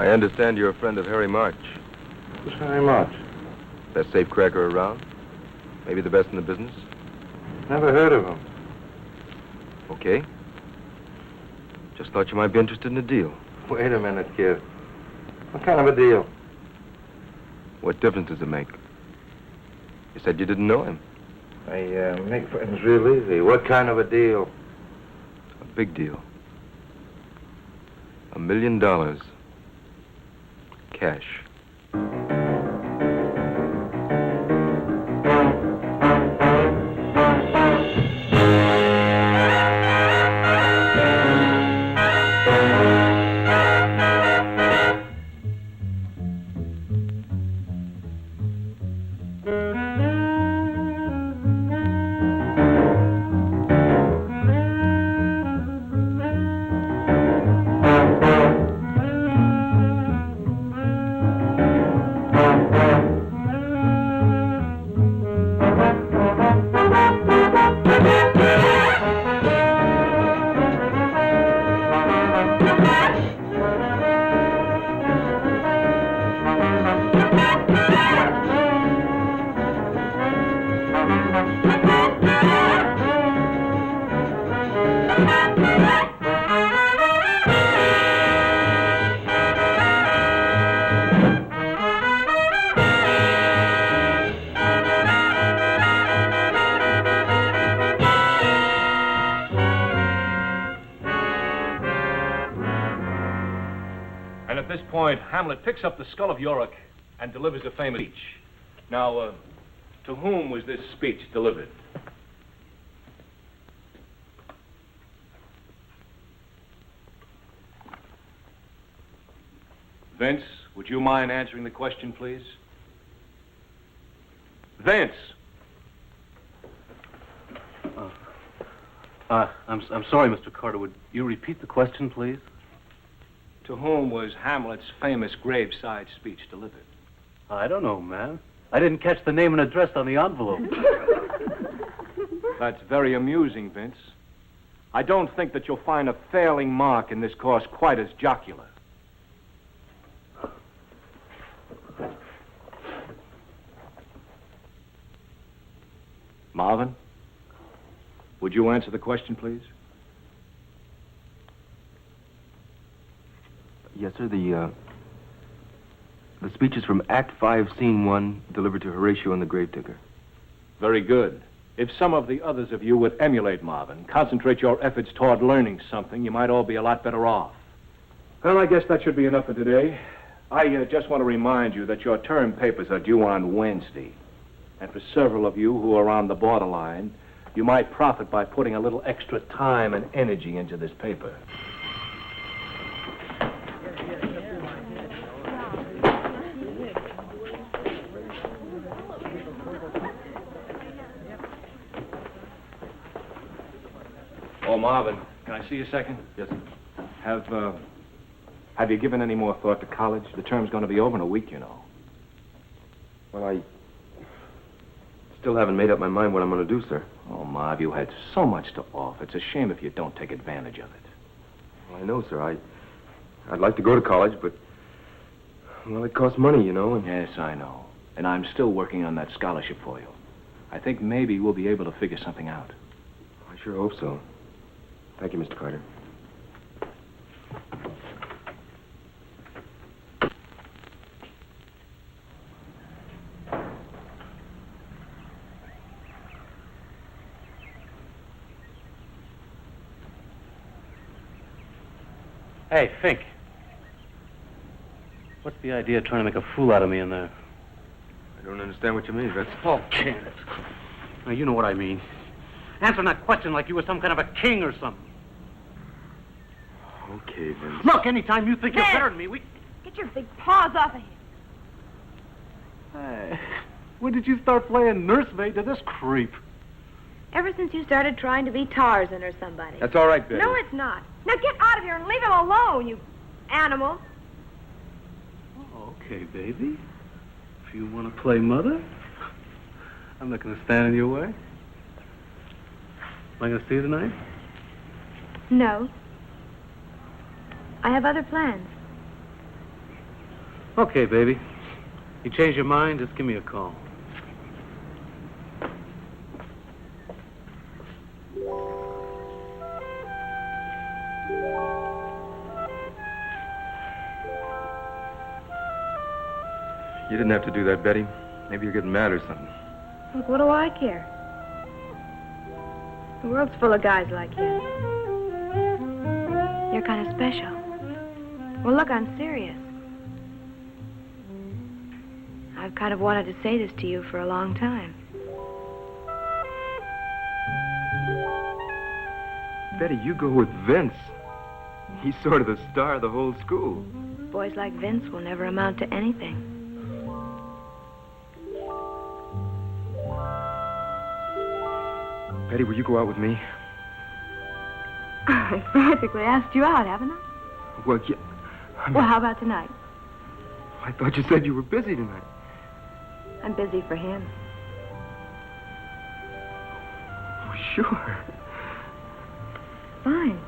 I understand you're a friend of Harry March. Who's Harry March? Best safecracker around? Maybe the best in the business? Never heard of him. Okay. Just thought you might be interested in a deal. Wait a minute, kid. What kind of a deal? What difference does it make? You said you didn't know him. I make friends real easy. What kind of a deal? A big deal. $1 million. Cash. Hamlet picks up the skull of Yorick and delivers a famous speech. Now, to whom was this speech delivered? Vince, would you mind answering the question, please? Vince! I'm sorry, Mr. Carter. Would you repeat the question, please? To whom was Hamlet's famous graveside speech delivered? I don't know, man. I didn't catch the name and address on the envelope. That's very amusing, Vince. I don't think that you'll find a failing mark in this course quite as jocular. Marvin, would you answer the question, please? Yes, sir. The speech is from Act 5, Scene 1, delivered to Horatio and the Gravedigger. Very good. If some of the others of you would emulate Marvin, concentrate your efforts toward learning something, you might all be a lot better off. Well, I guess that should be enough for today. I just want to remind you that your term papers are due on Wednesday. And for several of you who are on the borderline, you might profit by putting a little extra time and energy into this paper. Oh, Marvin, can I see you a second? Yes, sir. Have you given any more thought to college? The term's going to be over in a week, you know. Well, I still haven't made up my mind what I'm going to do, sir. Oh, Marv, you had so much to offer. It's a shame if you don't take advantage of it. Well, I know, sir. I'd like to go to college, but, well, it costs money, you know. And... Yes, I know. And I'm still working on that scholarship for you. I think maybe we'll be able to figure something out. I sure hope so. Thank you, Mr. Carter. Hey, Fink. What's the idea of trying to make a fool out of me in there? I don't understand what you mean, Vince. Oh, Janet. Now, you know what I mean. Answering that question like you were some kind of a king or something. Okay, Vince. Look, anytime you think you're better than me, we... Get your big paws off of him. Hey, when did you start playing nursemaid to this creep? Ever since you started trying to be Tarzan or somebody. That's all right, Betty. No, it's not. Now get out of here and leave him alone, you animal. Oh, okay, baby. If you want to play mother, I'm not going to stand in your way. Am I going to see you tonight? No. I have other plans. Okay, baby. You change your mind, just give me a call. You didn't have to do that, Betty. Maybe you're getting mad or something. Look, what do I care? The world's full of guys like you. You're kind of special. Well, look, I'm serious. I've kind of wanted to say this to you for a long time. Betty, you go with Vince. He's sort of the star of the whole school. Boys like Vince will never amount to anything. Betty, will you go out with me? I practically asked you out, haven't I? Well, yeah. Well, how about tonight? I thought you said you were busy tonight. I'm busy for him. Oh, sure. Fine.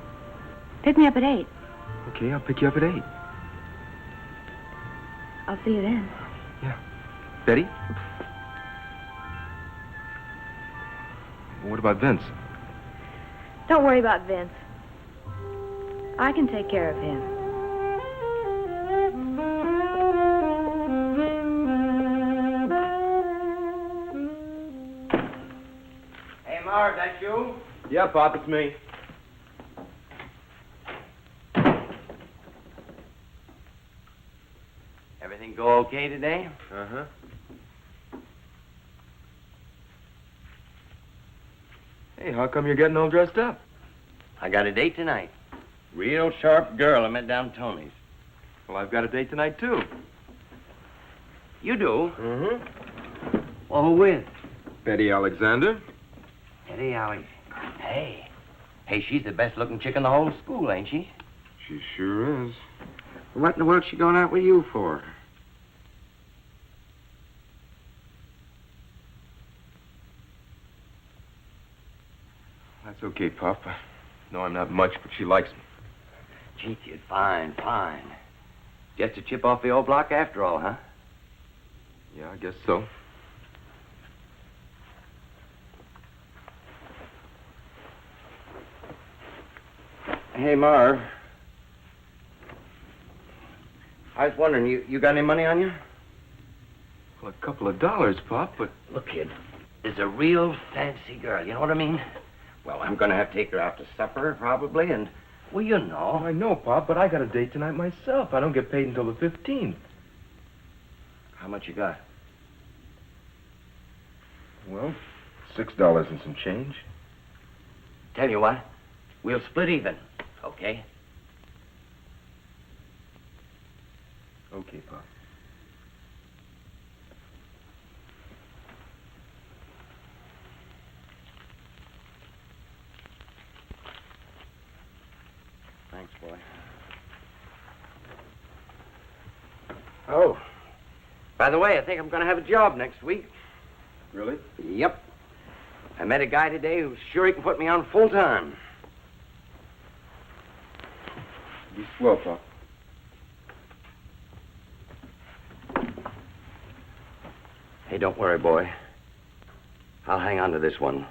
Pick me up at 8. Okay, I'll pick you up at 8. I'll see you then. Yeah. Betty? What about Vince? Don't worry about Vince. I can take care of him. Hey, Marv, that you? Yeah, Pop, it's me. Everything go okay today? Uh-huh. Hey, how come you're getting all dressed up? I got a date tonight. Real sharp girl I met down Tony's. Well, I've got a date tonight, too. You do? Mm-hmm. Well, who with? Betty Alexander. Eddie Alex. Hey. Hey, she's the best looking chick in the whole school, ain't she? She sure is. What in the world's she going out with you for? That's okay, Pop. I know I'm not much, but she likes me. Gee, kid, fine, fine. Just a chip off the old block after all, huh? Yeah, I guess so. Hey, Marv. I was wondering, you got any money on you? Well, a couple of dollars, Pop, but... Look, kid, there's a real fancy girl, you know what I mean? Well, I'm gonna have to take her out to supper, probably, and, well, you Oh, know. I know, Pop, but I got a date tonight myself. I don't get paid until the 15th. How much you got? Well, $6 and some change. Tell you what, we'll split even, okay? Okay, Pop. Thanks, boy. Oh, by the way, I think I'm gonna have a job next week. Really? Yep. I met a guy today who's sure he can put me on full time. Be swell, Pop. Hey, don't worry, boy. I'll hang on to this one.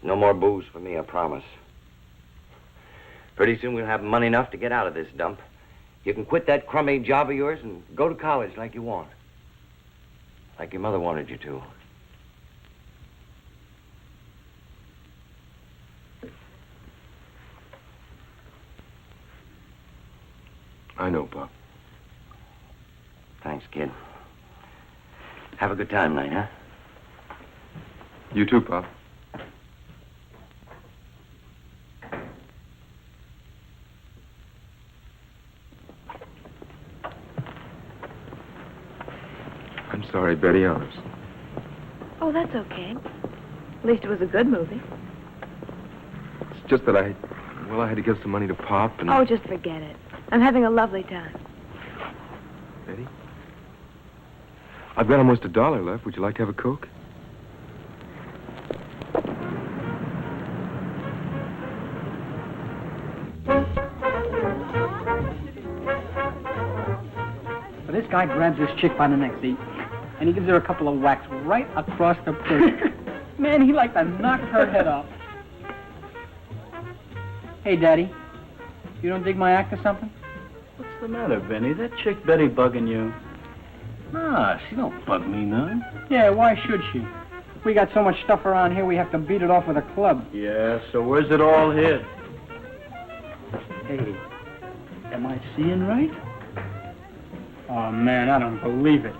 No more booze for me, I promise. Pretty soon we'll have money enough to get out of this dump. You can quit that crummy job of yours and go to college like you want. Like your mother wanted you to. I know, Pop. Thanks, kid. Have a good time tonight, huh? You too, Pop. I'm sorry, Betty, honest. Oh, that's okay. At least it was a good movie. It's just that I had to give some money to Pop and... Oh, just forget it. I'm having a lovely time. Betty? I've got almost $1 left. Would you like to have a Coke? But this guy grabs this chick by the neck, see? And he gives her a couple of whacks right across the face. Man, he like to knock her head off. Hey, Daddy, you don't dig my act or something? What's the matter, Benny? That chick Betty bugging you? Nah, she don't bug me none. Yeah, why should she? We got so much stuff around here, we have to beat it off with a club. Yeah, so where's it all hid? Hey, am I seeing right? Oh, man, I don't believe it.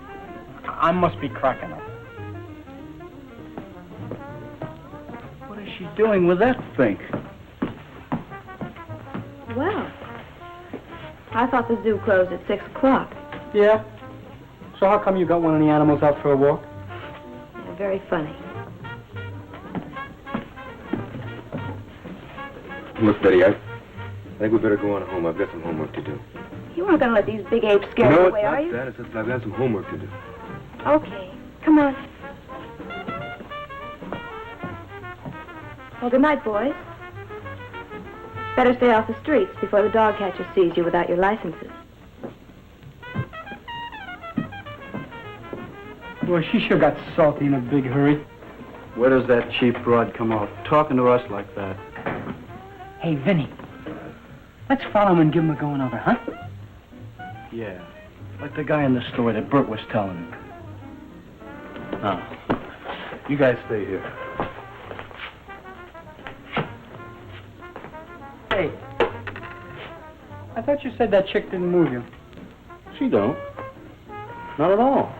I must be cracking up. What is she doing with that fink? Well, I thought the zoo closed at 6 o'clock. Yeah? So how come you got one of the animals out for a walk? Yeah, very funny. Look, Betty, I think we better go on home. I've got some homework to do. You weren't going to let these big apes scare No, you it's away, not are you? that. It's just I've got some homework to do. Okay, come on. Well, good night, boys. Better stay off the streets before the dog catcher sees you without your licenses. Well, she sure got salty in a big hurry. Where does that cheap broad come out? Talking to us like that. Hey, Vinny, let's follow him and give him a going over, huh? Yeah, like the guy in the store that Bert was telling me. Now, you guys stay here. Hey, I thought you said that chick didn't move you. She don't. Not at all.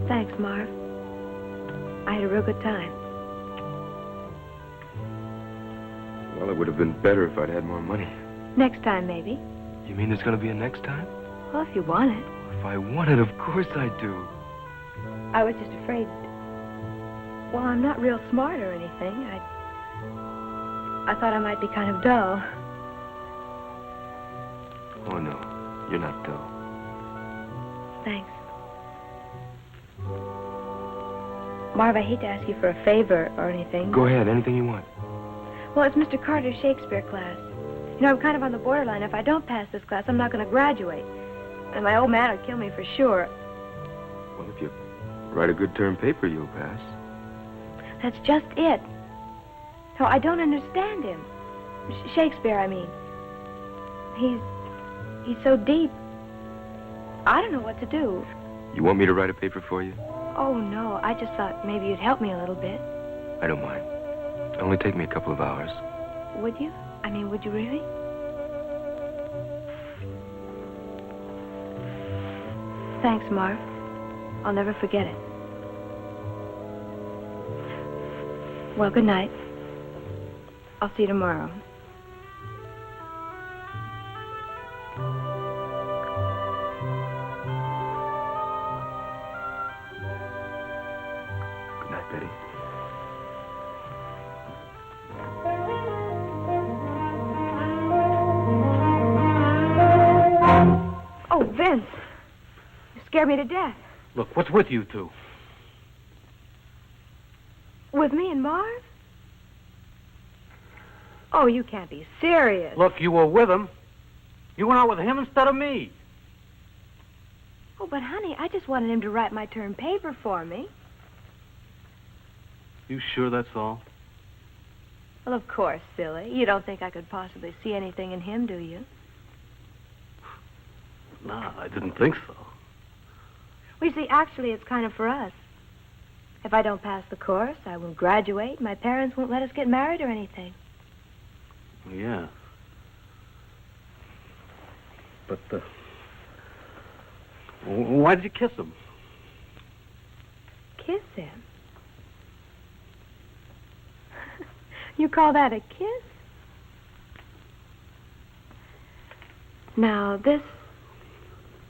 Thanks, Marv. I had a real good time. Well, it would have been better if I'd had more money. Next time, maybe. You mean there's going to be a next time? Well, if you want it. If I want it, of course I do. I was just afraid. Well, I'm not real smart or anything. I thought I might be kind of dull. Oh, no. You're not dull. Thanks. Marv, I hate to ask you for a favor or anything. Go ahead. Anything you want. Well, it's Mr. Carter's Shakespeare class. You know, I'm kind of on the borderline. If I don't pass this class, I'm not going to graduate. And my old man will kill me for sure. Well, if you write a good term paper, you'll pass. That's just it. No, I don't understand him. Shakespeare, I mean. He's so deep. I don't know what to do. You want me to write a paper for you? Oh, no. I just thought maybe you'd help me a little bit. I don't mind. It'll only take me a couple of hours. Would you? I mean, would you really? Thanks, Marv. I'll never forget it. Well, good night. I'll see you tomorrow. Good night, Betty. Oh, Vince. You scared me to death. Look, what's with you two? With me and Marv? Oh, you can't be serious. Look, you were with him. You went out with him instead of me. Oh, but honey, I just wanted him to write my term paper for me. You sure that's all? Well, of course, silly. You don't think I could possibly see anything in him, do you? Nah, I didn't think so. Well, you see, actually, it's kind of for us. If I don't pass the course, I won't graduate. My parents won't let us get married or anything. Yeah. But, why did you kiss him? Kiss him? You call that a kiss? Now, this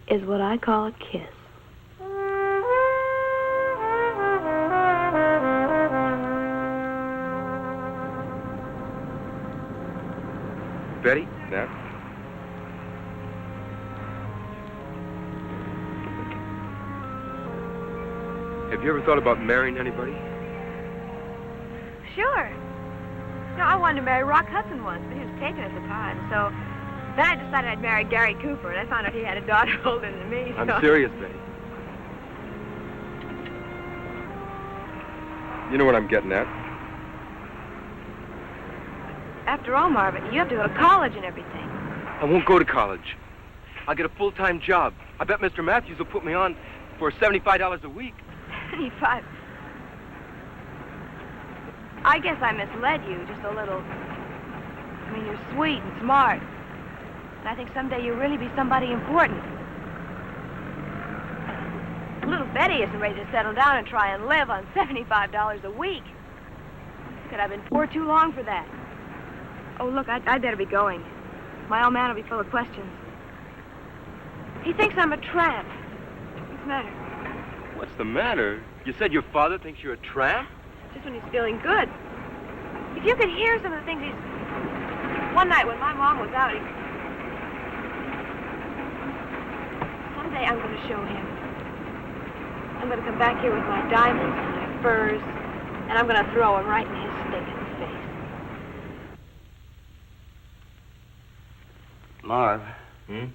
is what I call a kiss. Betty, there. Have you ever thought about marrying anybody? Sure. No, I wanted to marry Rock Hudson once, but he was taken at the time, so then I decided I'd marry Gary Cooper, and I found out he had a daughter older than me. So. I'm serious, Betty. You know what I'm getting at. After all, Marvin, you have to go to college and everything. I won't go to college. I'll get a full-time job. I bet Mr. Matthews will put me on for $75 a week. 75. I guess I misled you just a little. I mean, you're sweet and smart. And I think someday you'll really be somebody important. Little Betty isn't ready to settle down and try and live on $75 a week. Could I've been poor too long for that? Oh, look, I'd better be going. My old man will be full of questions. He thinks I'm a tramp. What's the matter? What's the matter? You said your father thinks you're a tramp? Just when he's feeling good. If you could hear some of the things he's... One night when my mom was out, someday I'm going to show him. I'm going to come back here with my diamonds and my furs, and I'm going to throw him right in his stinking face. Marv, Hmm?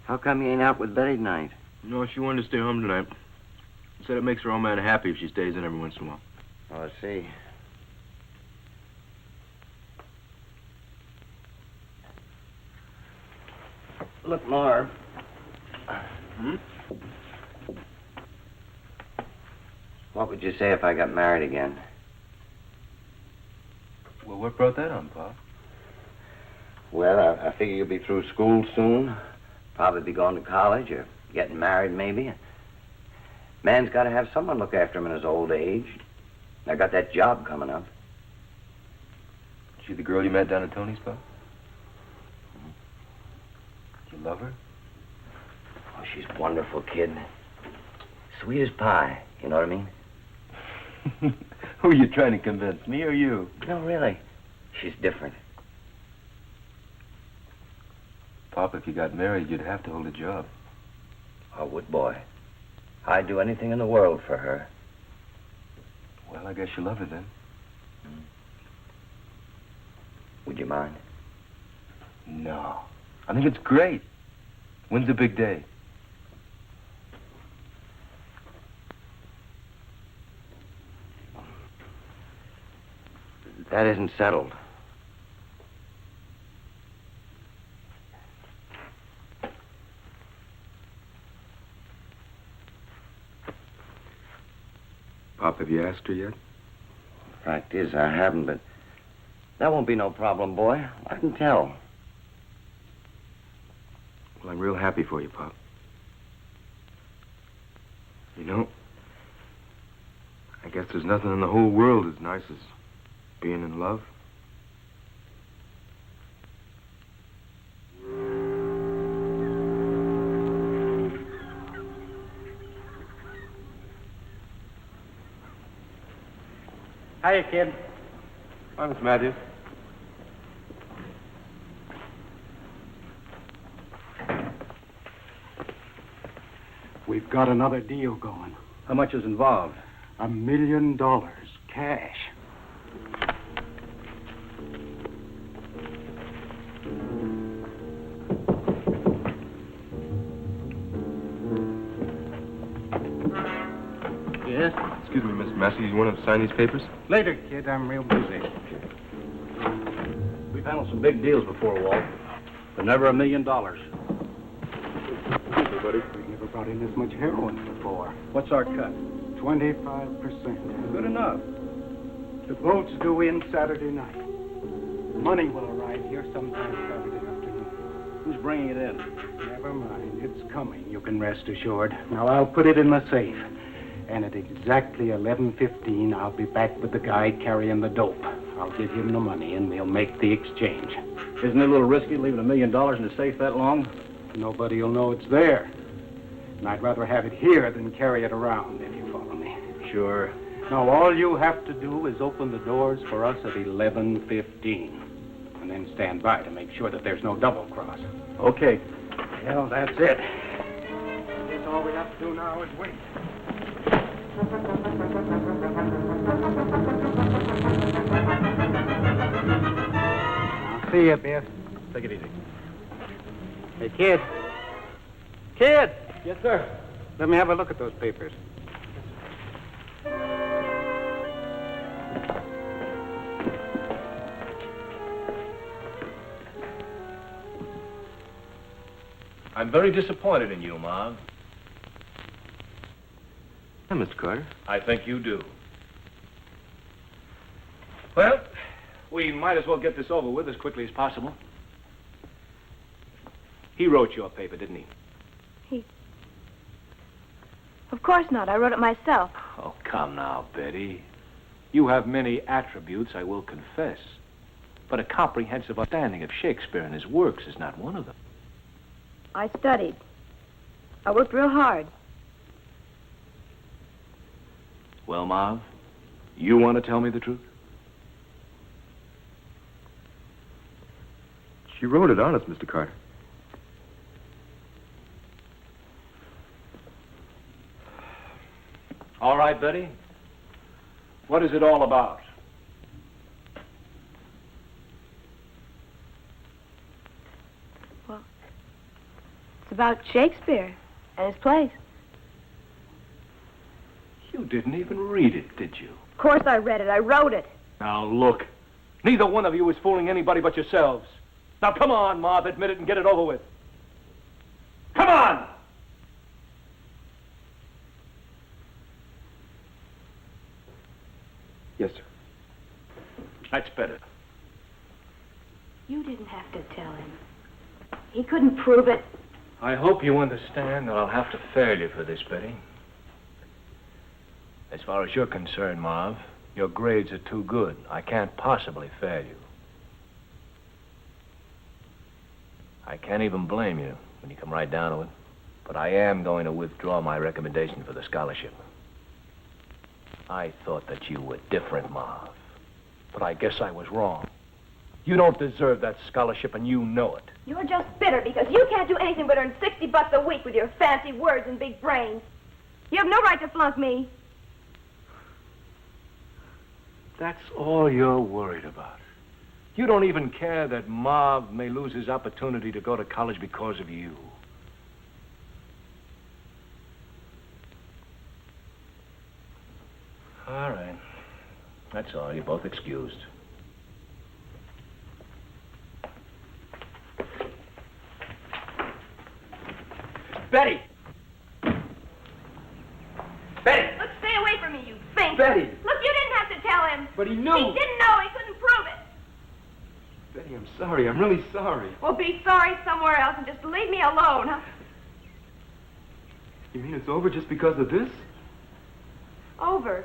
how come you ain't out with Betty tonight? No, she wanted to stay home tonight. She said it makes her old man happy if she stays in every once in a while. Oh, I see. Look, Marv. Hmm? What would you say if I got married again? Well, what brought that on, Pop? Well, I figure you'll be through school soon. Probably be going to college or getting married, maybe. Man's got to have someone look after him in his old age. I got that job coming up. She the girl you met down at Tony's, Pop? You love her? Oh, she's a wonderful kid. Sweet as pie, you know what I mean? Who are you trying to convince, me or you? No, really. She's different. Pop, if you got married, you'd have to hold a job. I would, boy. I'd do anything in the world for her. Well, I guess you love her then. Would you mind? No. I think it's great. When's the big day? That isn't settled. Pop, have you asked her yet? Fact is, I haven't, but that won't be no problem, boy. I can tell. Well, I'm real happy for you, Pop. You know, I guess there's nothing in the whole world as nice as being in love. Hiya, kid. Hi, Miss Matthews. We've got another deal going. How much is involved? $1 million, cash. Yes? Excuse me, Miss Matthews, you want to sign these papers? Later, kid, I'm real busy. We've handled some big deals before, Walt, but never $1 million. Everybody, we've never brought in this much heroin before. What's our cut? 25%. Good enough. The boat's due in Saturday night. Money will arrive here sometime Saturday afternoon. Who's bringing it in? Never mind, it's coming, you can rest assured. Now, I'll put it in the safe. And at exactly 11:15, I'll be back with the guy carrying the dope. I'll give him the money, and we'll make the exchange. Isn't it a little risky leaving $1 million in the safe that long? Nobody will know it's there. And I'd rather have it here than carry it around, if you follow me. Sure. Now, all you have to do is open the doors for us at 11:15. And then stand by to make sure that there's no double cross. Okay. Well, that's it. I guess all we have to do now is wait. I'll see you, Biff. Take it easy. Hey, kid. Kid! Yes, sir. Let me have a look at those papers. I'm very disappointed in you, Mom. Yeah, Mr. Carter. I think you do. Well, we might as well get this over with as quickly as possible. He wrote your paper, didn't he? Of course not. I wrote it myself. Oh, come now, Betty. You have many attributes, I will confess. But a comprehensive understanding of Shakespeare and his works is not one of them. I studied. I worked real hard. Well, Marv, you want to tell me the truth? She wrote it honest, Mr. Carter. All right, Betty. What is it all about? It's about Shakespeare and his plays. You didn't even read it, did you? Of course I read it. I wrote it. Now, look. Neither one of you is fooling anybody but yourselves. Now, come on, Marv, admit it and get it over with. Come on! Yes, sir. That's better. You didn't have to tell him. He couldn't prove it. I hope you understand that I'll have to fail you for this, Betty. As far as you're concerned, Marv, your grades are too good. I can't possibly fail you. I can't even blame you when you come right down to it. But I am going to withdraw my recommendation for the scholarship. I thought that you were different, Marv. But I guess I was wrong. You don't deserve that scholarship, and you know it. You're just bitter because you can't do anything but earn $60 a week with your fancy words and big brains. You have no right to flunk me. That's all you're worried about. You don't even care that Marv may lose his opportunity to go to college because of you. All right. That's all. You're both excused. Betty! Betty! Look, stay away from me, you fink. Betty! Look, you didn't have to tell him. But he He knew! didn't know. He couldn't prove it. Betty, I'm sorry. I'm really sorry. Well, be sorry somewhere else and just leave me alone, huh? You mean it's over just because of this? Over.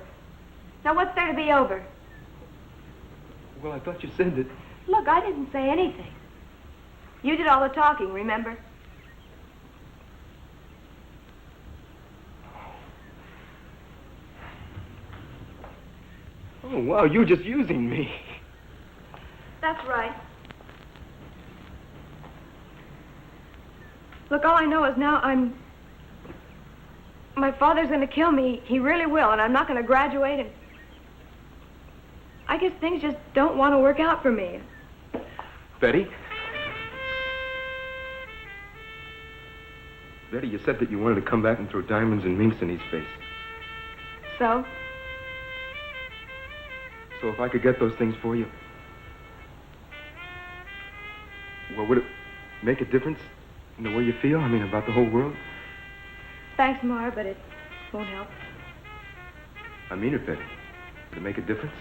Now, what's there to be over? Well, I thought you said that... Look, I didn't say anything. You did all the talking, remember? Oh, wow, you were just using me. That's right. Look, all I know is now my father's going to kill me. He really will, and I'm not going to graduate. And I guess things just don't want to work out for me. Betty? Betty, you said that you wanted to come back and throw diamonds in Mean-Cinny's face. So? So if I could get those things for you... Well, would it make a difference in the way you feel? I mean, about the whole world? Thanks, Ma, but it won't help. I mean it, Betty. Would it make a difference?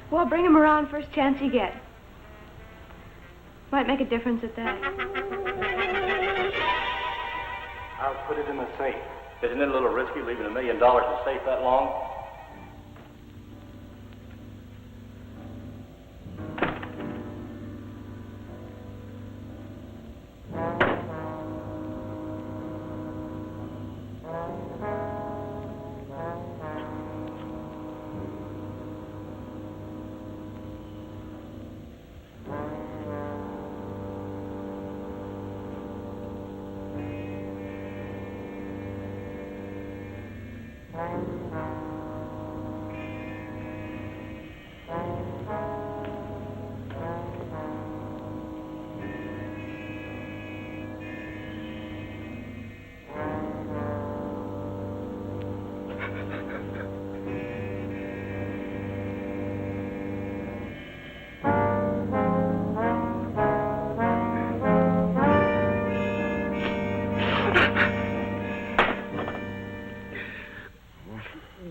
Well, bring him around first chance you get. Might make a difference at that. I'll put it in the safe. Isn't it a little risky leaving $1 million in the safe that long?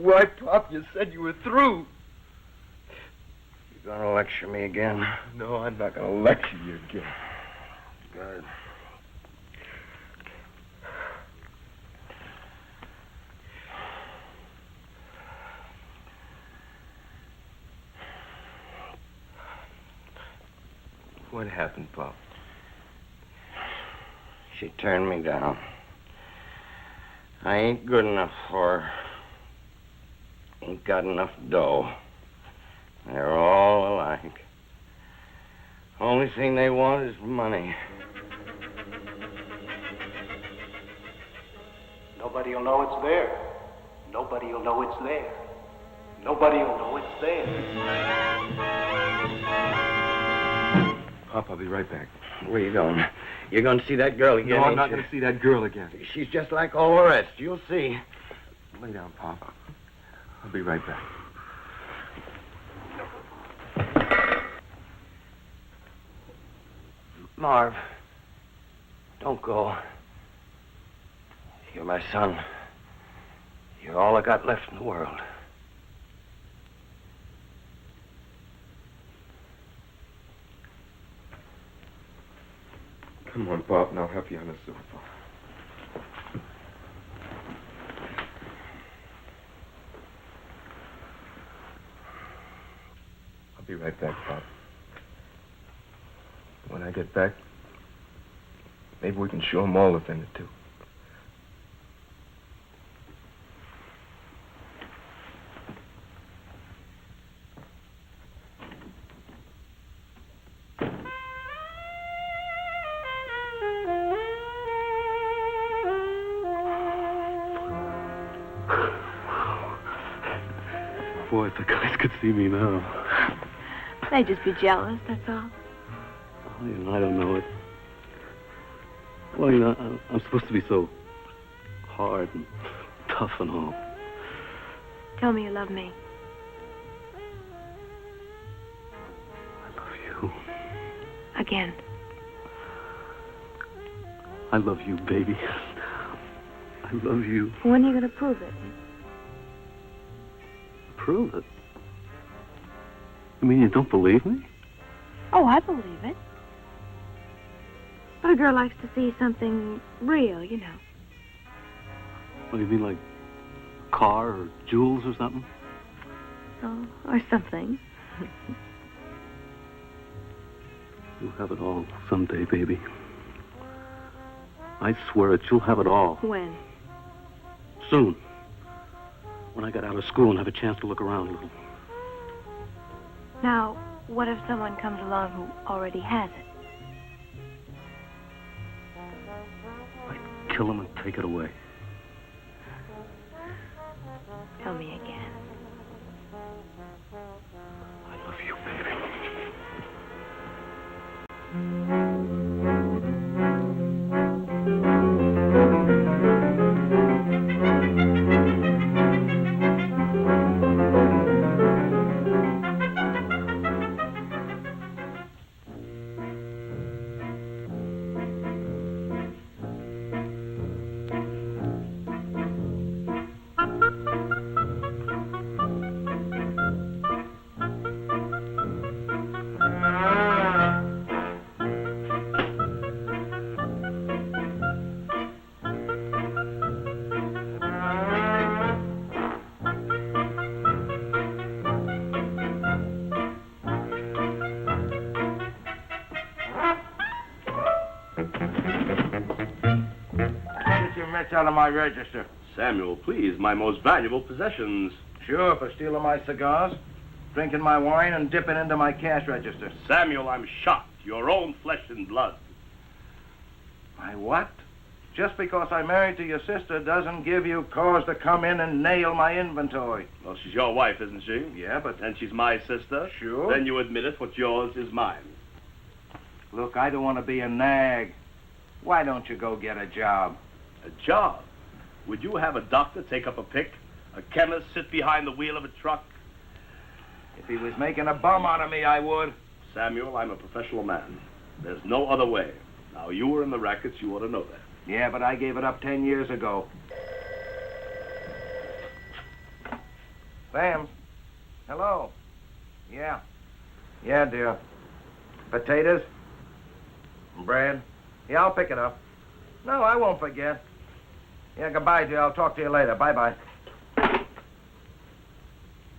Why, Pop, you said you were through. You gonna lecture me again? No, I'm not going to lecture you again. Good. What happened, Pop? She turned me down. I ain't good enough for her. Ain't got enough dough. They're all alike. Only thing they want is money. Nobody will know it's there. Nobody will know it's there. Nobody will know it's there. Pop, I'll be right back. Where you going? You're going to see that girl again, No, I'm ain't not you? going to see that girl again. She's just like all the rest. You'll see. Lay down, Pop. I'll be right back. Marv, don't go. You're my son. You're all I got left in the world. Come on, Pop, and I'll help you on the sofa. I'll be right back, Pop. When I get back, maybe we can show them all a thing or two. Boy, if the guys could see me now. They'd just be jealous, that's all. Oh, you know, I don't know it. Well, you know, I'm supposed to be so hard and tough and all. Tell me you love me. I love you. Again. I love you, baby. I love you. When are you going to prove it? Prove it. You mean you don't believe me? Oh, I believe it. But a girl likes to see something real, you know. What do you mean, like a car or jewels or something? Oh, or something. You'll have it all someday, baby. I swear it, you'll have it all. When? Soon. When I get out of school and have a chance to look around a little. Now, what if someone comes along who already has it? I'd kill him and take it away. Tell me again. I love you, baby. Out of my register. Samuel, please, my most valuable possessions. Sure, for stealing my cigars, drinking my wine, and dipping into my cash register. Samuel, I'm shocked. Your own flesh and blood. My what? just because I'm married to your sister doesn't give you cause to come in and nail my inventory. Well, she's your wife, isn't she? Yeah, but And she's my sister? Sure. Then you admit it. What's yours is mine. look, I don't want to be a nag. Why don't you go get a job? A job? Would you have a doctor take up a pick? A chemist sit behind the wheel of a truck? If he was making a bum out of me, I would. Samuel, I'm a professional man. There's no other way. Now, you were in the rackets. You ought to know that. Yeah, but I gave it up 10 years ago. Sam? Hello? Yeah. Yeah, dear. Potatoes? Bread? Yeah, I'll pick it up. No, I won't forget. Yeah, goodbye, dear. I'll talk to you later. Bye-bye.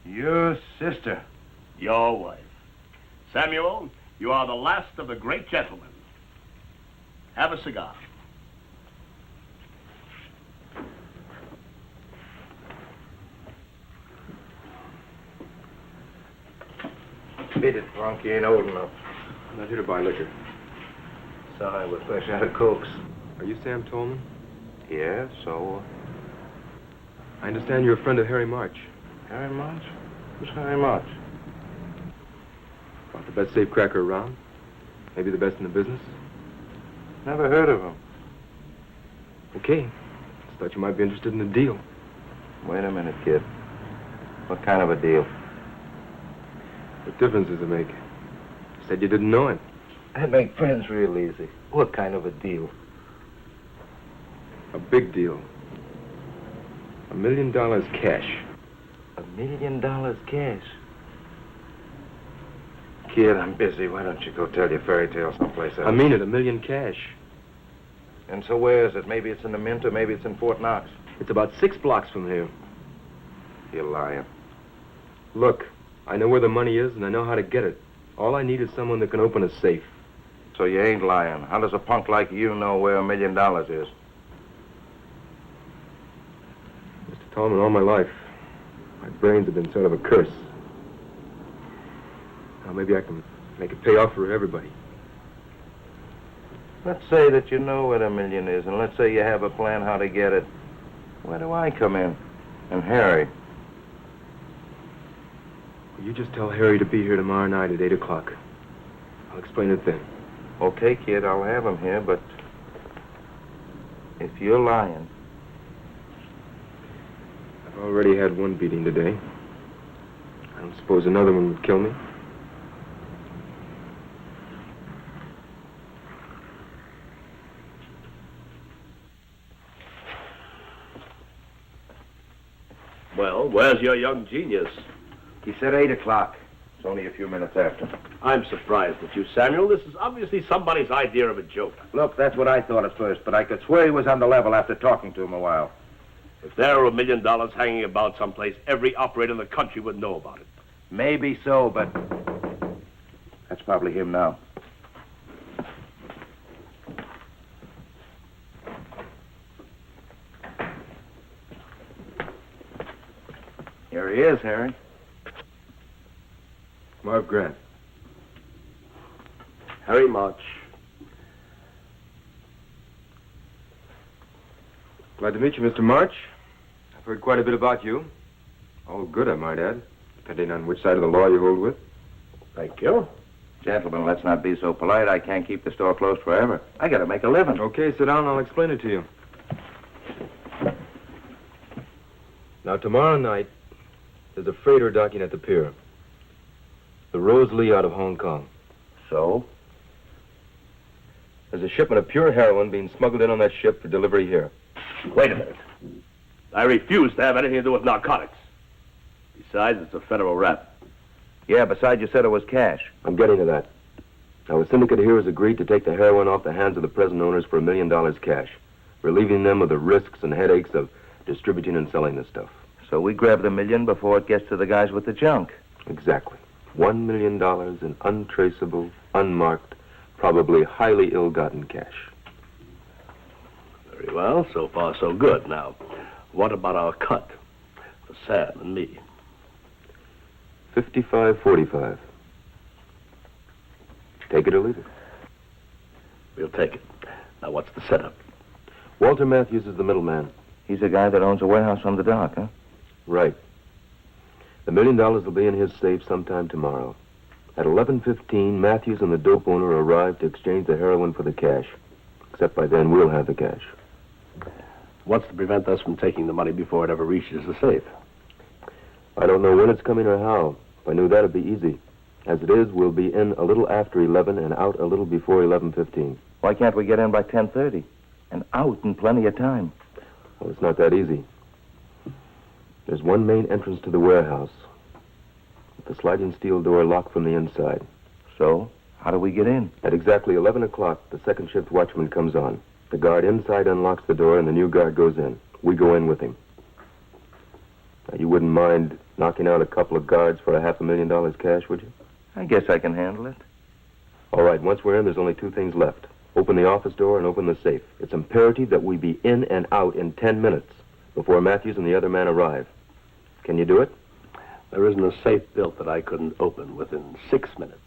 Your sister. Your wife. Samuel, you are the last of the great gentlemen. Have a cigar. Beat it, drunk. You ain't old enough. I'm not here to buy liquor. Sorry, we're fresh out of Cokes. Are you Sam Tolman? Yeah, so? I understand you're a friend of Harry March. Harry March? Who's Harry March? About the best safecracker around. Maybe the best in the business. Never heard of him. Okay. Just thought you might be interested in a deal. Wait a minute, kid. What kind of a deal? What difference does it make? You said you didn't know him. I make friends real easy. What kind of a deal? A big deal. $1 million cash. $1 million cash? Kid, I'm busy. Why don't you go tell your fairy tale someplace else? I mean it, $1 million cash. And so where is it? Maybe it's in the Mint or maybe it's in Fort Knox. It's about 6 blocks from here. You're lying. Look, I know where the money is and I know how to get it. All I need is someone that can open a safe. So you ain't lying. How does a punk like you know where $1 million is? Mr. Tolman, all my life, my brains have been sort of a curse. Now maybe I can make it pay off for everybody. Let's say that you know where the million is, and let's say you have a plan how to get it. Where do I come in? And Harry? Well, you just tell Harry to be here tomorrow night at 8 o'clock. I'll explain it then. Okay, kid, I'll have him here, but if you're lying... I've already had one beating today. I don't suppose another one would kill me. Well, where's your young genius? He said 8 o'clock. It's only a few minutes after. I'm surprised at you, Samuel. This is obviously somebody's idea of a joke. Look, that's what I thought at first, but I could swear he was on the level after talking to him a while. If there were $1 million hanging about someplace, every operator in the country would know about it. Maybe so, but that's probably him now. Here he is, Harry. Marv Grant. Harry March. Glad to meet you, Mr. March. I've heard quite a bit about you. All good, I might add, depending on which side of the law you hold with. Thank you. Gentlemen, let's not be so polite. I can't keep the store closed forever. I gotta make a living. Okay, sit down and I'll explain it to you. Now, tomorrow night, there's a freighter docking at the pier. The Rose Lee out of Hong Kong. So? There's a shipment of pure heroin being smuggled in on that ship for delivery here. Wait a minute. I refuse to have anything to do with narcotics. Besides, it's a federal rap. Yeah, besides you said it was cash. I'm getting to that. Now, the syndicate here has agreed to take the heroin off the hands of the present owners for $1 million cash, relieving them of the risks and headaches of distributing and selling this stuff. So we grab the $1 million before it gets to the guys with the junk. Exactly. $1 million in untraceable, unmarked, probably highly ill-gotten cash. Very well. So far, so good. Now, what about our cut for Sam and me? 55-45. Take it or leave it. We'll take it. Now, what's the setup? Walter Matthews is the middleman. He's the guy that owns a warehouse on the dock, huh? Right. The $1 million will be in his safe sometime tomorrow. At 11:15, Matthews and the dope owner arrive to exchange the heroin for the cash. Except by then, we'll have the cash. What's to prevent us from taking the money before it ever reaches the safe? I don't know when it's coming or how. If I knew that, it'd be easy. As it is, we'll be in a little after 11 and out a little before 11:15. Why can't we get in by 10:30 and out in plenty of time? Well, it's not that easy. There's one main entrance to the warehouse, with the sliding steel door locked from the inside. So, how do we get in? At exactly 11 o'clock, the second shift watchman comes on. The guard inside unlocks the door, and the new guard goes in. We go in with him. Now, you wouldn't mind knocking out a couple of guards for $500,000 cash, would you? I guess I can handle it. All right, once we're in, there's only two things left. Open the office door and open the safe. It's imperative that we be in and out in 10 minutes before Matthews and the other man arrive. Can you do it? There isn't a safe built that I couldn't open within 6 minutes.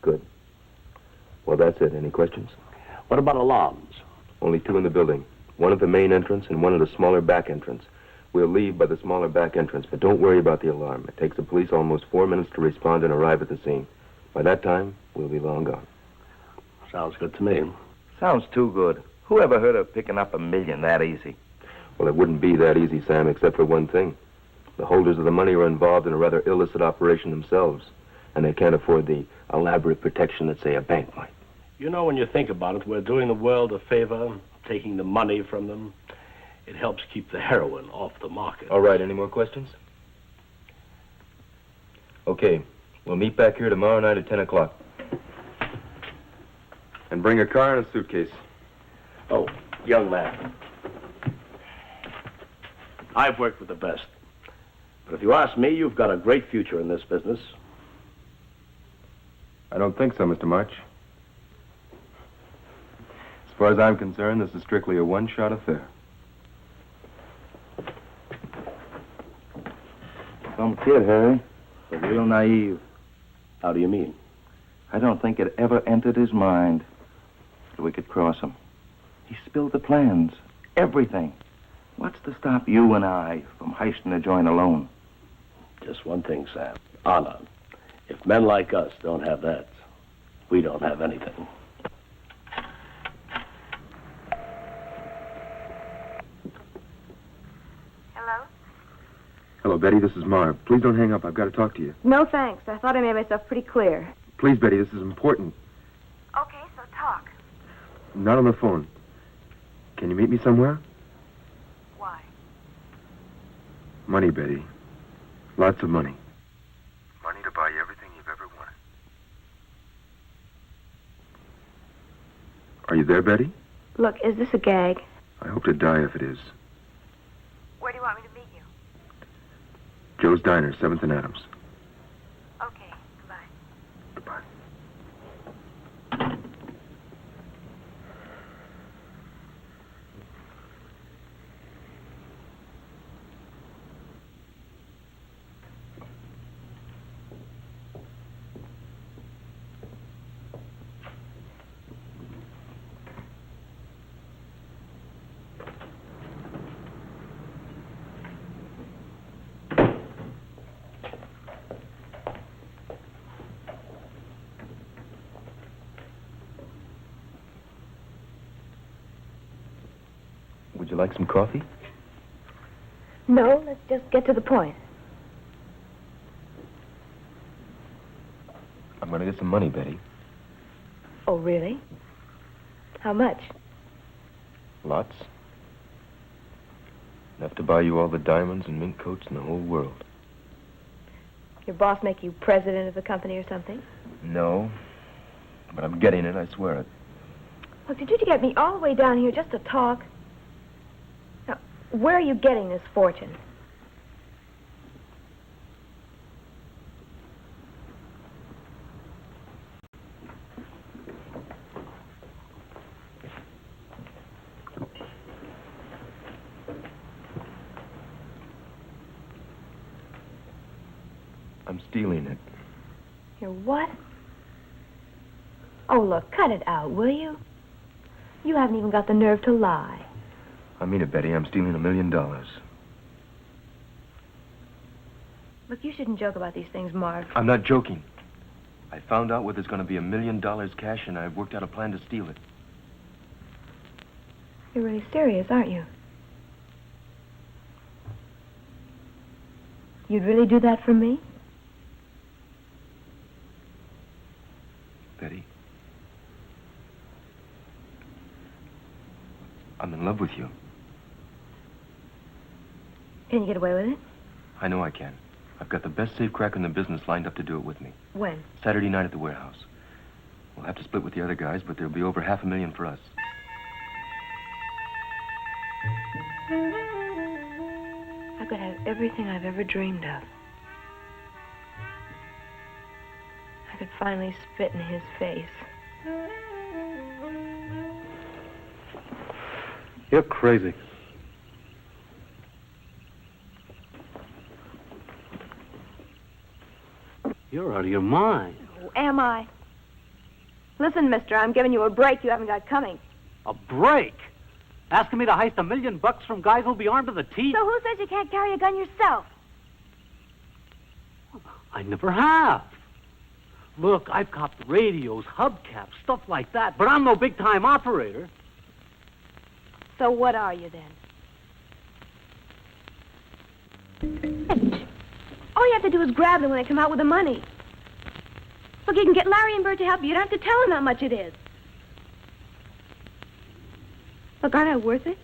Good. Well, that's it. Any questions? What about alarms? Only two in the building. One at the main entrance and one at a smaller back entrance. We'll leave by the smaller back entrance, but don't worry about the alarm. It takes the police almost 4 minutes to respond and arrive at the scene. By that time, we'll be long gone. Sounds good to me. Sounds too good. Who ever heard of picking up $1 million that easy? Well, it wouldn't be that easy, Sam, except for one thing. The holders of the money are involved in a rather illicit operation themselves, and they can't afford the elaborate protection that, say, a bank might. You know, when you think about it, we're doing the world a favor, taking the money from them. It helps keep the heroin off the market. All right, any more questions? Okay, we'll meet back here tomorrow night at 10 o'clock. And bring a car and a suitcase. Oh, young man. I've worked with the best. But if you ask me, you've got a great future in this business. I don't think so, Mr. March. As far as I'm concerned, this is strictly a one-shot affair. Some kid, Harry. But real naive. How do you mean? I don't think it ever entered his mind that we could cross him. He spilled the plans. Everything. What's to stop you and I from heisting the joint alone? Just one thing, Sam. Honor. If men like us don't have that, we don't have anything. Hello? Hello, Betty. This is Marv. Please don't hang up. I've got to talk to you. No, thanks. I thought I made myself pretty clear. Please, Betty. This is important. Okay, so talk. Not on the phone. Can you meet me somewhere? Why? Money, Betty. Lots of money. Money to buy you everything you've ever wanted. Are you there, Betty? Look, is this a gag? I hope to die if it is. Where do you want me to meet you? Joe's Diner, 7th and Adams. Okay, goodbye. Goodbye. Would you like some coffee? No, let's just get to the point. I'm going to get some money, Betty. Oh, really? How much? Lots. Enough to buy you all the diamonds and mink coats in the whole world. Your boss make you president of the company or something? No. But I'm getting it, I swear it. Look, did you get me all the way down here just to talk? Now, where are you getting this fortune? I'm stealing it. You're what? Oh, look, cut it out, will you? You haven't even got the nerve to lie. I mean it, Betty. I'm stealing $1 million. Look, you shouldn't joke about these things, Marv. I'm not joking. I found out where there's going to be $1 million cash, and I've worked out a plan to steal it. You're really serious, aren't you? You'd really do that for me? Betty, I'm in love with you. Can you get away with it? I know I can. I've got the best safecracker in the business lined up to do it with me. When? Saturday night at the warehouse. We'll have to split with the other guys, but there'll be over $500,000 for us. I could have everything I've ever dreamed of. I could finally spit in his face. You're crazy. You're out of your mind. Oh, am I? Listen, mister, I'm giving you a break you haven't got coming. A break? Asking me to heist $1 million from guys who'll be armed to the teeth? So who says you can't carry a gun yourself? I never have. Look, I've copped radios, hubcaps, stuff like that, but I'm no big-time operator. So what are you then? All you have to do is grab them when they come out with the money. Look, you can get Larry and Bert to help you. You don't have to tell them how much it is. Look, aren't I worth it?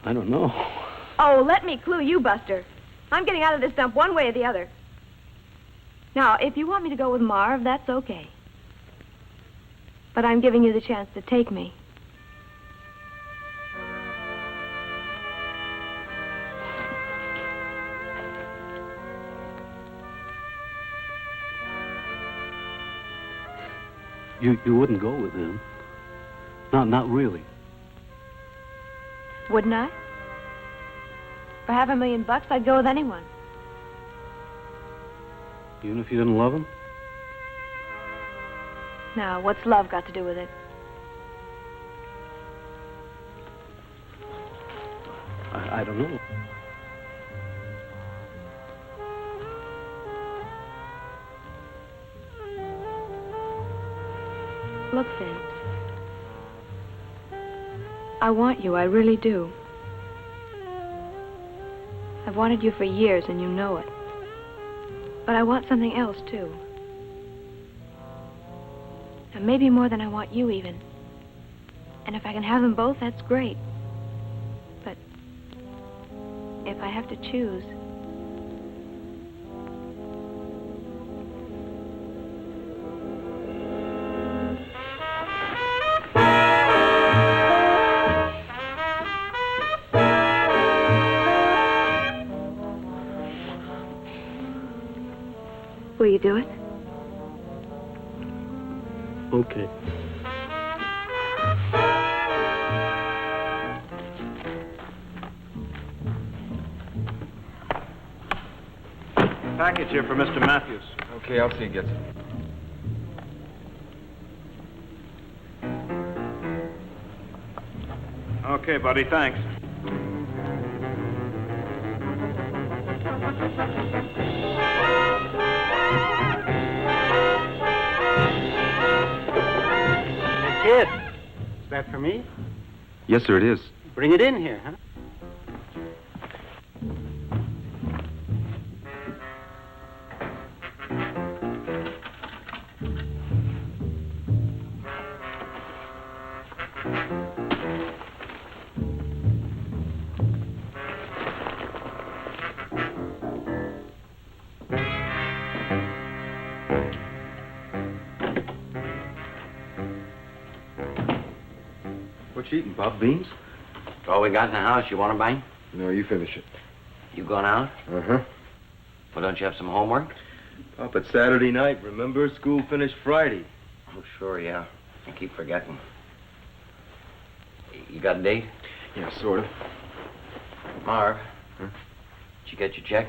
I don't know. Oh, let me clue you, Buster. I'm getting out of this dump one way or the other. Now, if you want me to go with Marv, that's okay. But I'm giving you the chance to take me. You wouldn't go with him. Not really. Wouldn't I? For $500,000, I'd go with anyone. Even if you didn't love him? Now, what's love got to do with it? I don't know. Look, Finn. I want you, I really do. I've wanted you for years, and you know it. But I want something else, too. And maybe more than I want you, even. And if I can have them both, that's great. But if I have to choose... Will you do it? Okay. Package here for Mr. Matthews. Okay, I'll see you gets it. Okay, buddy, thanks. Kid, is that for me? Yes, sir, it is. Bring it in here, huh? What you eating, Pop? Beans? All we got in the house. You want to bang? No, you finish it. You going out? Uh-huh. Well, don't you have some homework? Pop, it's Saturday night. Remember, school finished Friday. Oh, sure, yeah. I keep forgetting. You got a date? Yeah, sort of. Marv. Huh? Did you get your check?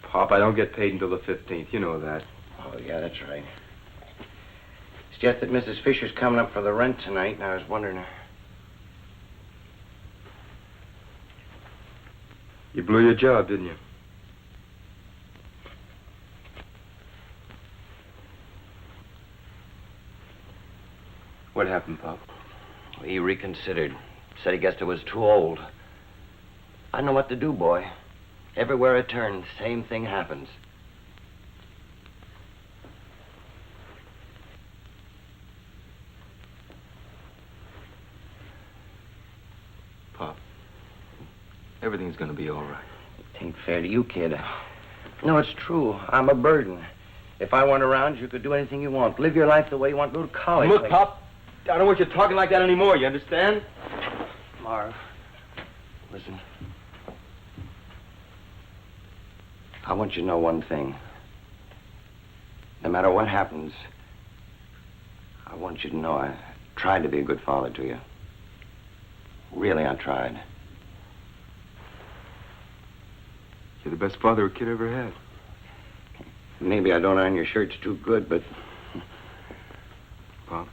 Pop, I don't get paid until the 15th. You know that. Oh, yeah, that's right. just that Mrs. Fisher's coming up for the rent tonight, and I was wondering... You blew your job, didn't you? What happened, Pop? He reconsidered. Said he guessed I was too old. I don't know what to do, boy. Everywhere I turn, the same thing happens. Pop, everything's gonna be all right. It ain't fair to you, kid. No, it's true. I'm a burden. If I weren't around, you could do anything you want. Live your life the way you want. Go to college. Look, Pop, I don't want you talking like that anymore, you understand? Marv, listen. I want you to know one thing. No matter what happens, I want you to know I tried to be a good father to you. Really, I tried. You're the best father a kid ever had. Maybe I don't iron your shirts too good, but... Pop,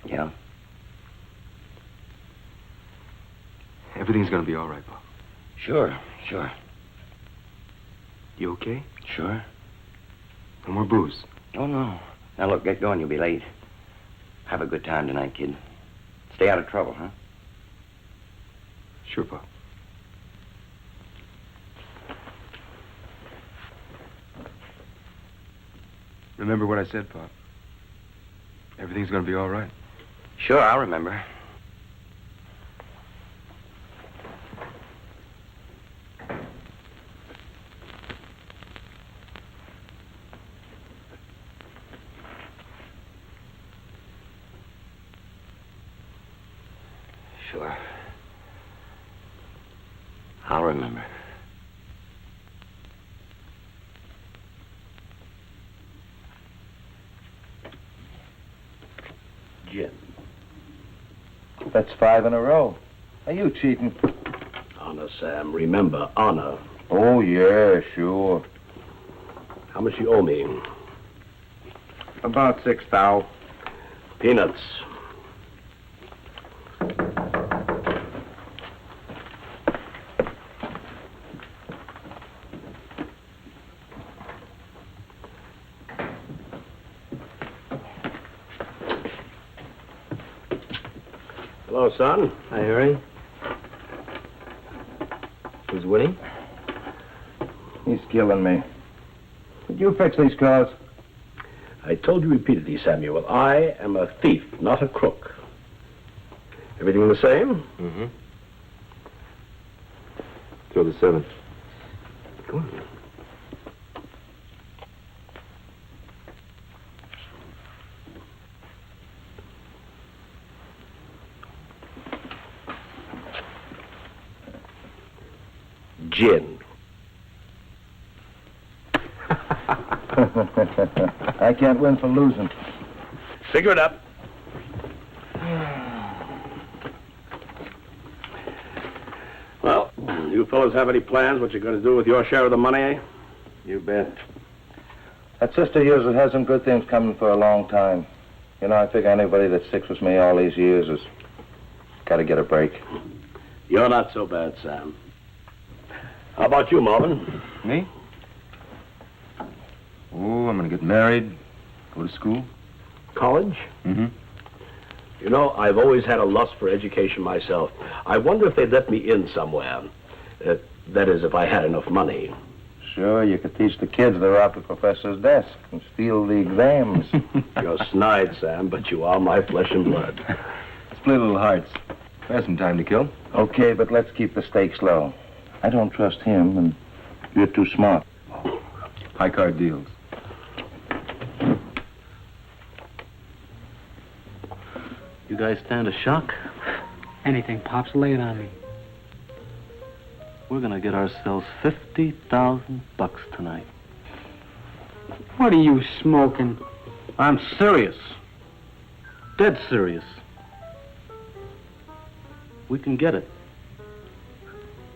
Yeah? everything's gonna be all right, Pop. Sure. You okay? Sure. No more booze. Oh, no. Now, look, get going. You'll be late. Have a good time tonight, kid. Stay out of trouble, huh? Sure, Pop. Remember what I said, Pop. Everything's gonna be all right. Sure, I'll remember. Sure. I'll remember. Gin. That's 5 in a row. Are you cheating? Honor, Sam. Remember, honor. Oh, yeah, sure. How much you owe me? About 6 thou. Peanuts. Hello, son. Hi, Harry. Who's winning? He's killing me. Could you fix these cars? I told you repeatedly, Samuel, I am a thief, not a crook. Everything the same? Mm-hmm. Throw the 7. Go on. Gin. I can't win for losing. Figure it up. Well, you fellas have any plans what you're going to do with your share of the money, eh? You bet. That sister of yours has some good things coming for a long time. You know, I figure anybody that sticks with me all these years has got to get a break. You're not so bad, Sam. How about you, Marvin? Me? Oh, I'm gonna get married, go to school. College? Mm-hmm. You know, I've always had a lust for education myself. I wonder if they'd let me in somewhere. That is, if I had enough money. Sure, you could teach the kids to rob the professor's desk and steal the exams. You're snide, Sam, but you are my flesh and blood. Split little hearts. There's some time to kill. Okay, but let's keep the stakes low. I don't trust him, and you're too smart. High card deals. You guys stand a shock? Anything, Pops, lay it on me. We're gonna get ourselves $50,000 tonight. What are you smoking? I'm serious. Dead serious. We can get it.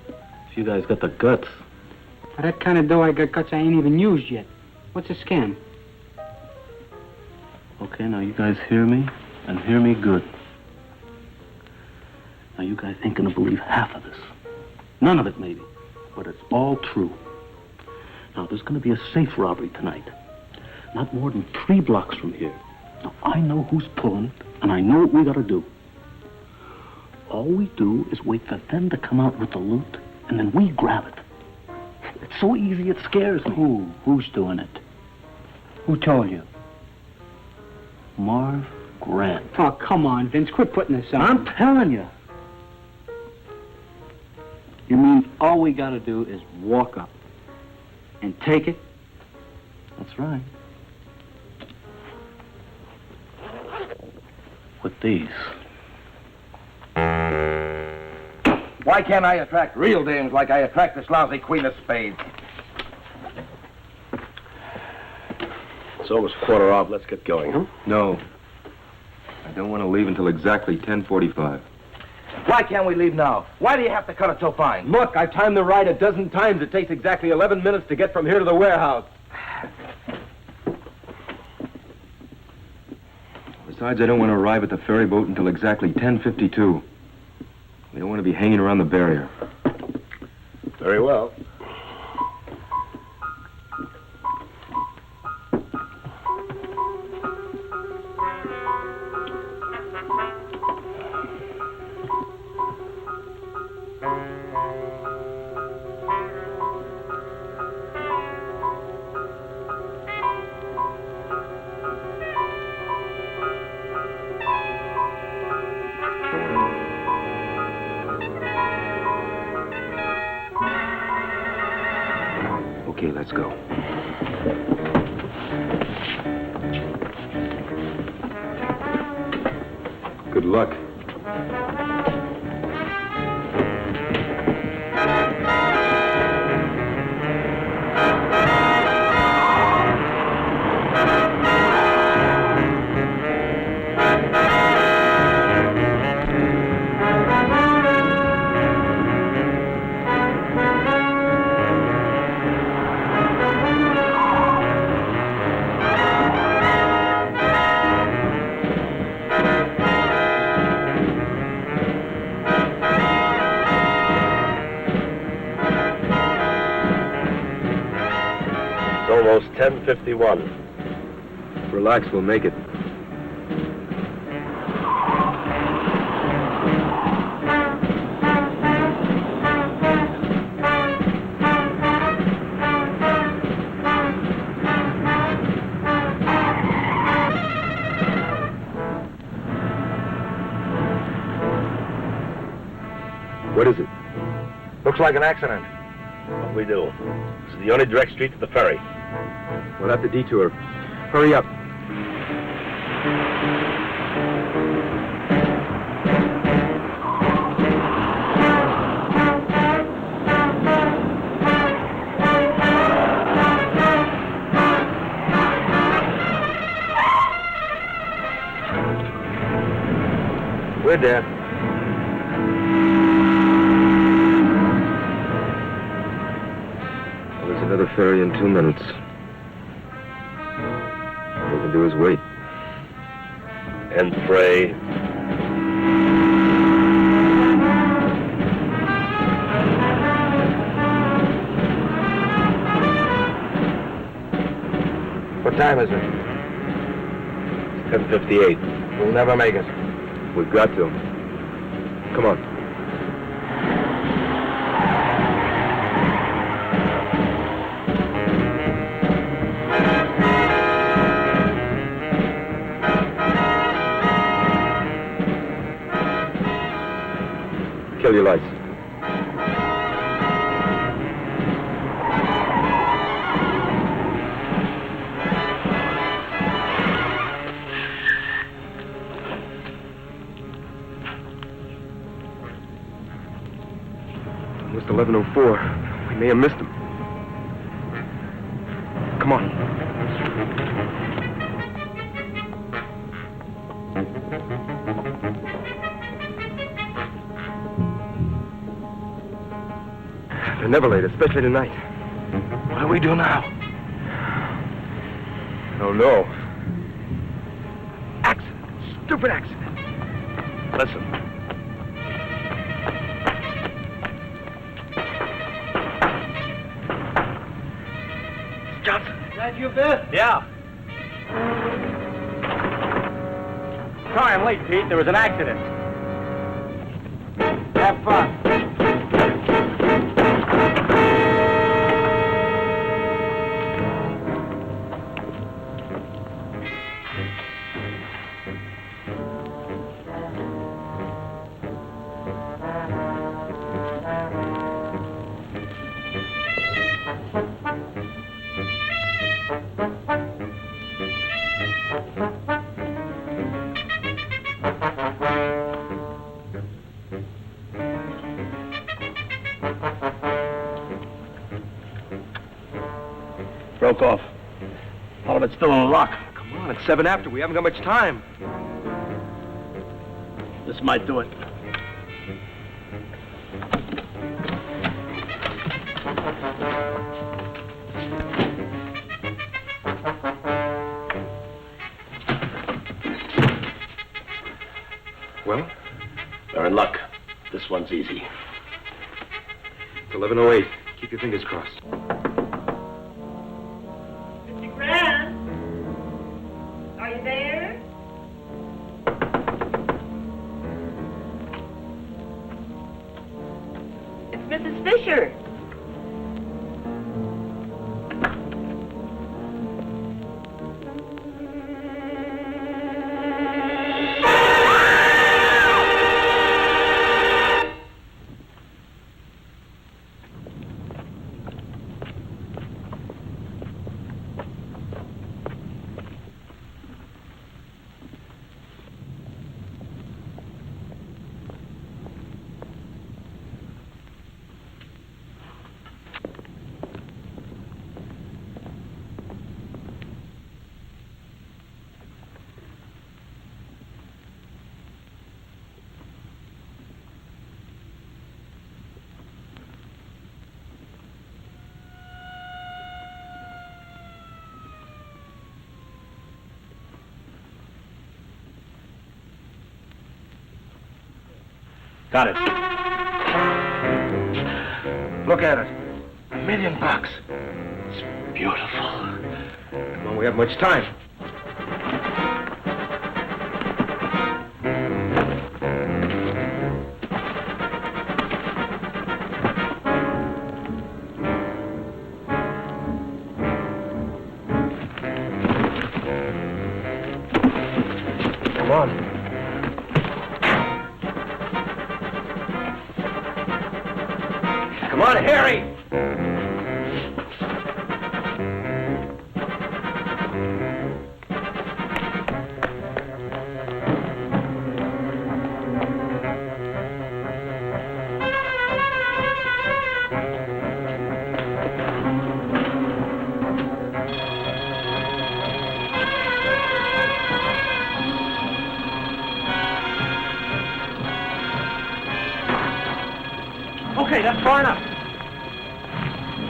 If you guys got the guts. For that kind of dough I got guts I ain't even used yet. What's a scam? Okay. Okay, now you guys hear me, and hear me good. Now you guys ain't gonna believe half of this. None of it, maybe. But it's all true. Now, there's gonna be a safe robbery tonight. Not more than 3 blocks from here. Now, I know who's pulling it, and I know what we gotta do. All we do is wait for them to come out with the loot, and then we grab it. It's so easy, it scares me. Who's doing it? Who told you? Marv Grant. Oh, come on, Vince. Quit putting this on. I'm telling you. You mean all we gotta do is walk up and take it? That's right. With these. Why can't I attract real dames like I attract this lousy Queen of Spades? It's almost 1:15. Let's get going, huh? No. I don't want to leave until exactly 10:45. Why can't we leave now? Why do you have to cut it so fine? Look, I've timed the ride a dozen times. It takes exactly 11 minutes to get from here to the warehouse. Besides, I don't want to arrive at the ferry boat until exactly 10:52. We don't want to be hanging around the barrier. Very well. Okay, let's go. Good luck. It's almost 10:51. Relax, we'll make it. What is it? Looks like an accident. What we do? This is the only direct street to the ferry. We'll have to detour. Hurry up. We're there. Well, there's another ferry in 2 minutes. All we can do is wait. And pray. What time is it? 10:58. We'll never make it. We've got to. Come on. Kill your lights. Almost 11:04. We may have missed him. Come on. They're never late, especially tonight. What do we do now? Oh, no. stupid accident. Listen. Johnson. Is that you, Biff? Yeah. Sorry I'm late, Pete. There was an accident. Have fun. Broke off. All of it's still in the lock. Come on, it's 7 after. We haven't got much time. This might do it. Well, They're in luck. This one's easy. it's 11:08. Keep your fingers crossed. Mr. Grant, are you there? It's Mrs. Fisher. Got it. Look at it. $1 million. It's beautiful. Come on, we have much time. Come on. Come on, Harry! Okay, that's far enough.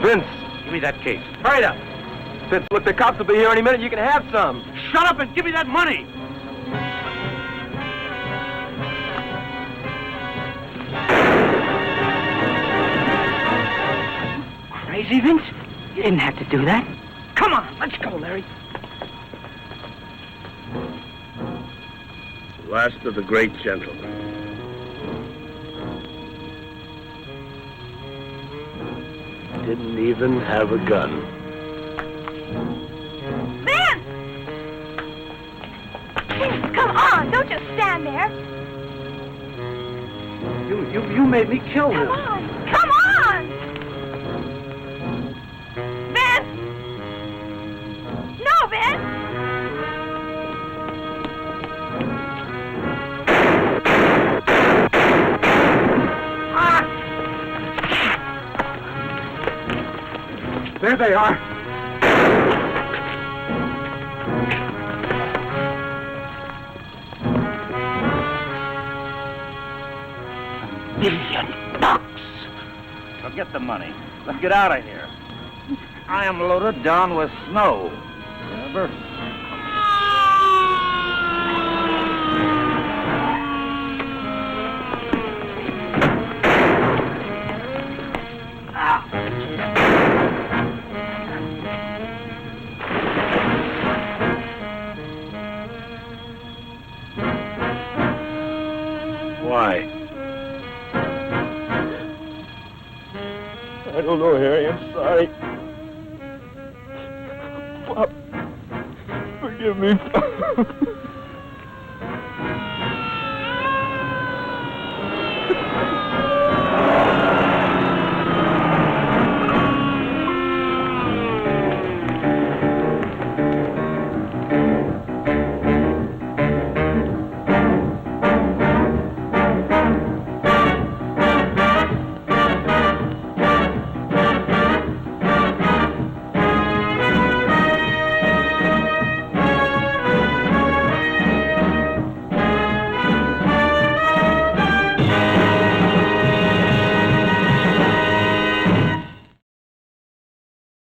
Vince, give me that case. Hurry up. Vince, look, the cops will be here any minute. You can have some. Shut up and give me that money. Crazy, Vince? You didn't have to do that. Come on, let's go, Larry. Last of the great gentlemen. Didn't even have a gun. Vince! Vince, come on! Don't just stand there. You made me kill Come him. on! Come on! Vince! No, Vince! There they are. $1 million. Now get the money. Let's get out of here. I am loaded down with snow. Remember? I don't know, Harry. I'm sorry. Pop, forgive me.